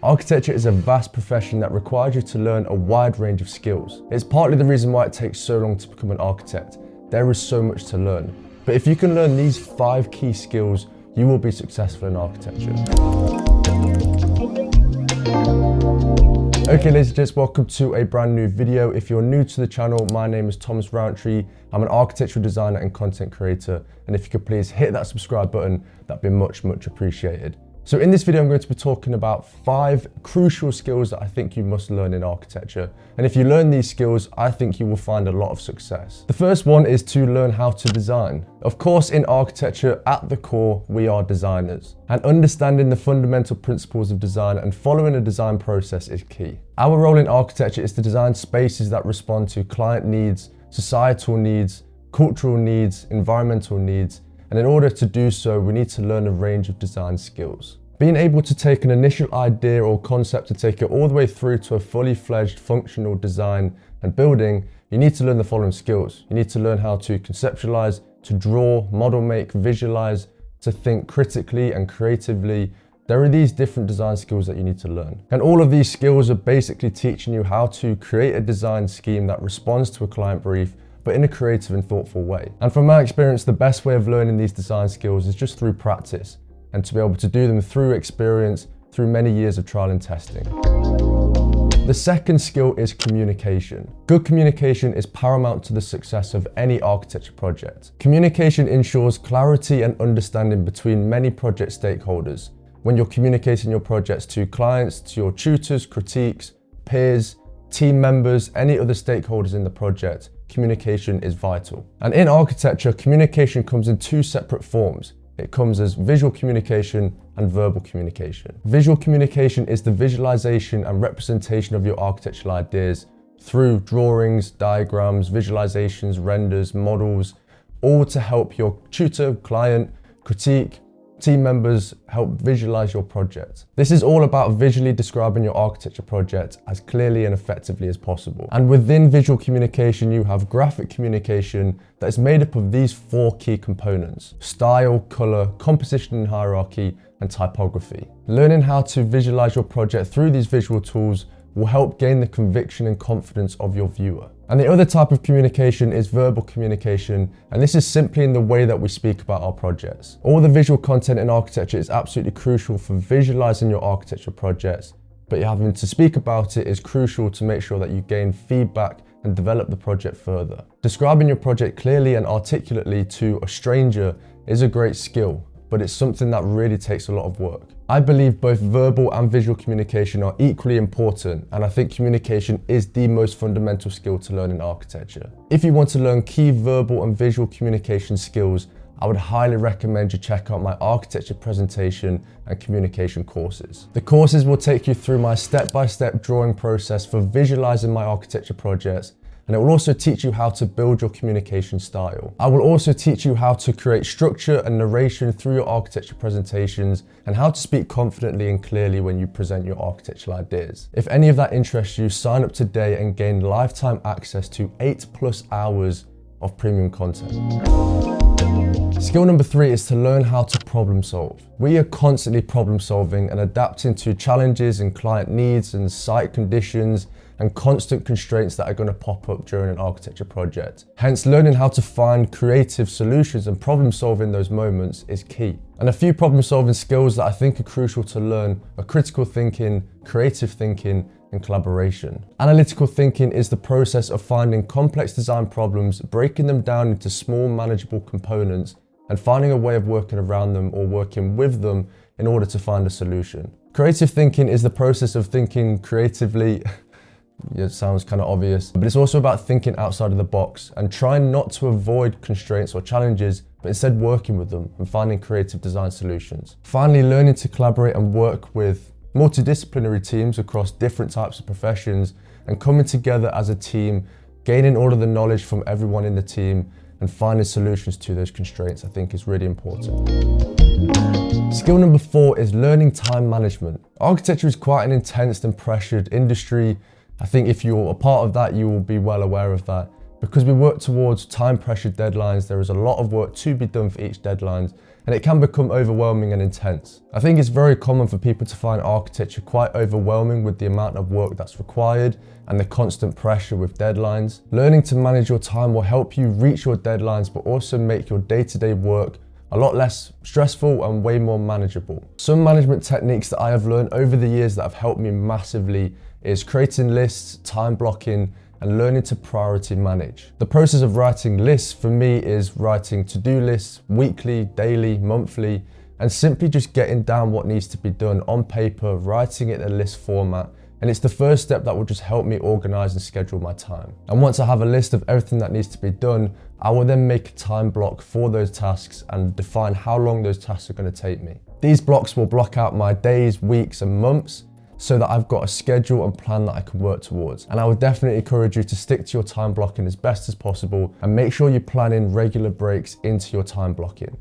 Architecture is a vast profession that requires you to learn a wide range of skills. It's partly the reason why it takes so long to become an architect. There is so much to learn. But if you can learn these 5 key skills, you will be successful in architecture. Okay ladies and gents, welcome to a brand new video. If you're new to the channel, my name is Rowntree. I'm an architectural designer and content creator. And if you could please hit that subscribe button, that'd be much appreciated. So in this video, I'm going to be talking about 5 crucial skills that I think you must learn in architecture. And if you learn these skills, I think you will find a lot of success. The first one is to learn how to design. Of course, in architecture, at the core, we are designers. And understanding the fundamental principles of design and following a design process is key. Our role in architecture is to design spaces that respond to client needs, societal needs, cultural needs, environmental needs. And in order to do so, we need to learn a range of design skills. Being able to take an initial idea or concept to take it all the way through to a fully fledged functional design and building, you need to learn the following skills. You need to learn how to conceptualize, to draw, model make, visualize, to think critically and creatively. There are these different design skills that you need to learn. And all of these skills are basically teaching you how to create a design scheme that responds to a client brief, but in a creative and thoughtful way. And from my experience, the best way of learning these design skills is just through practice and to be able to do them through experience, through many years of trial and testing. The second skill is communication. Good communication is paramount to the success of any architecture project. Communication ensures clarity and understanding between many project stakeholders. When you're communicating your projects to clients, to your tutors, critiques, peers, team members, any other stakeholders in the project, communication is vital. And in architecture, communication comes in 2 separate forms. It comes as visual communication and verbal communication. Visual communication is the visualization and representation of your architectural ideas through drawings, diagrams, visualizations, renders, models, all to help your tutor, client, critique, team members help visualize your project. This is all about visually describing your architecture project as clearly and effectively as possible. And within visual communication, you have graphic communication that is made up of these 4 key components: style, color, composition and hierarchy, and typography. Learning how to visualize your project through these visual tools will help gain the conviction and confidence of your viewer. And the other type of communication is verbal communication, and this is simply in the way that we speak about our projects. All the visual content in architecture is absolutely crucial for visualizing your architecture projects, but having to speak about it is crucial to make sure that you gain feedback and develop the project further. Describing your project clearly and articulately to a stranger is a great skill, but it's something that really takes a lot of work. I believe both verbal and visual communication are equally important, and I think communication is the most fundamental skill to learn in architecture. If you want to learn key verbal and visual communication skills, I would highly recommend you check out my architecture presentation and communication courses. The courses will take you through my step-by-step drawing process for visualizing my architecture projects, and it will also teach you how to build your communication style. I will also teach you how to create structure and narration through your architecture presentations and how to speak confidently and clearly when you present your architectural ideas. If any of that interests you, sign up today and gain lifetime access to 8+ hours of premium content. Skill number 3 is to learn how to problem solve. We are constantly problem solving and adapting to challenges and client needs and site conditions and constant constraints that are going to pop up during an architecture project. Hence, learning how to find creative solutions and problem solve in those moments is key. And a few problem solving skills that I think are crucial to learn are critical thinking, creative thinking, and collaboration. Analytical thinking is the process of finding complex design problems, breaking them down into small manageable components, and finding a way of working around them or working with them in order to find a solution. Creative thinking is the process of thinking creatively. It sounds kind of obvious, but it's also about thinking outside of the box and trying not to avoid constraints or challenges, but instead working with them and finding creative design solutions. Finally, learning to collaborate and work with multidisciplinary teams across different types of professions and coming together as a team, gaining all of the knowledge from everyone in the team and finding solutions to those constraints, I think is really important. Skill number 4 is learning time management. Architecture is quite an intense and pressured industry. I think if you're a part of that, you will be well aware of that. Because we work towards time pressured deadlines, there is a lot of work to be done for each deadline, and it can become overwhelming and intense. I think it's very common for people to find architecture quite overwhelming with the amount of work that's required and the constant pressure with deadlines. Learning to manage your time will help you reach your deadlines, but also make your day-to-day work a lot less stressful and way more manageable. Some management techniques that I have learned over the years that have helped me massively is creating lists, time blocking, and learning to priority manage. The process of writing lists for me is writing to-do lists weekly, daily, monthly, and simply just getting down what needs to be done on paper, writing it in a list format. And it's the first step that will just help me organize and schedule my time. And once I have a list of everything that needs to be done, I will then make a time block for those tasks and define how long those tasks are going to take me. These blocks will block out my days, weeks, and months so that I've got a schedule and plan that I can work towards. And I would definitely encourage you to stick to your time blocking as best as possible and make sure you plan in regular breaks into your time blocking.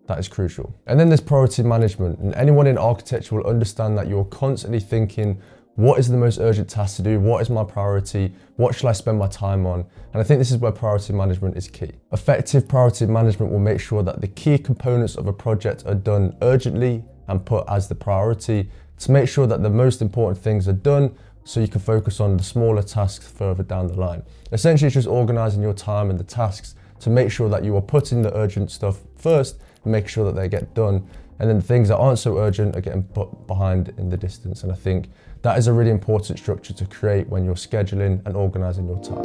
That is crucial. And then there's priority management. And anyone in architecture will understand that you're constantly thinking, what is the most urgent task to do? What is my priority? What should I spend my time on? And I think this is where priority management is key. Effective priority management will make sure that the key components of a project are done urgently and put as the priority to make sure that the most important things are done so you can focus on the smaller tasks further down the line. Essentially, it's just organizing your time and the tasks to make sure that you are putting the urgent stuff first and make sure that they get done. And then things that aren't so urgent are getting put behind in the distance. And I think that is a really important structure to create when you're scheduling and organizing your time.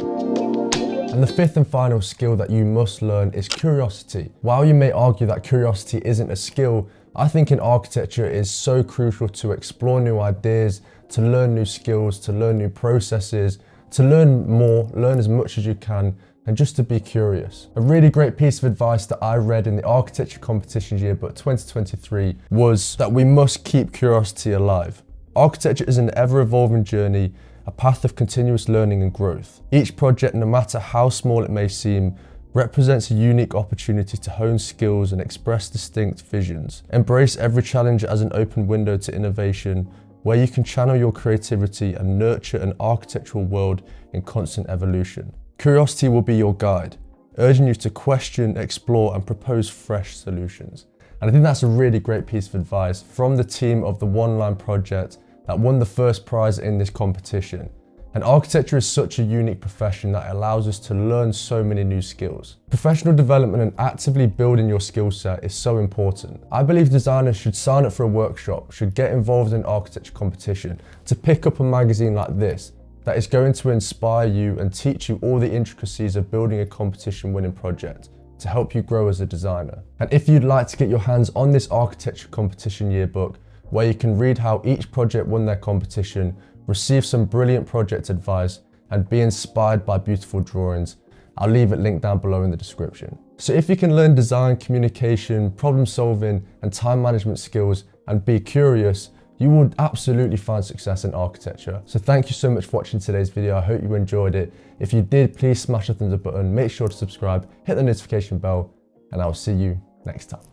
And the fifth and final skill that you must learn is curiosity. While you may argue that curiosity isn't a skill, I think in architecture it is so crucial to explore new ideas, to learn new skills, to learn new processes, to learn more, learn as much as you can, and just to be curious. A really great piece of advice that I read in the Architecture Competitions Yearbook 2023 was that we must keep curiosity alive. Architecture is an ever-evolving journey, a path of continuous learning and growth. Each project, no matter how small it may seem, represents a unique opportunity to hone skills and express distinct visions. Embrace every challenge as an open window to innovation, where you can channel your creativity and nurture an architectural world in constant evolution. Curiosity will be your guide, urging you to question, explore, and propose fresh solutions. And I think that's a really great piece of advice from the team of the One Line project that won the first prize in this competition. And architecture is such a unique profession that allows us to learn so many new skills. Professional development and actively building your skill set is so important. I believe designers should sign up for a workshop, should get involved in architecture competition, to pick up a magazine like this that is going to inspire you and teach you all the intricacies of building a competition winning project to help you grow as a designer. And if you'd like to get your hands on this architecture competition yearbook, where you can read how each project won their competition, receive some brilliant project advice, and be inspired by beautiful drawings, I'll leave it linked down below in the description. So if you can learn design, communication, problem solving, and time management skills and be curious, you will absolutely find success in architecture. So thank you so much for watching today's video. I hope you enjoyed it. If you did, please smash the thumbs up button, make sure to subscribe, hit the notification bell, and I'll see you next time.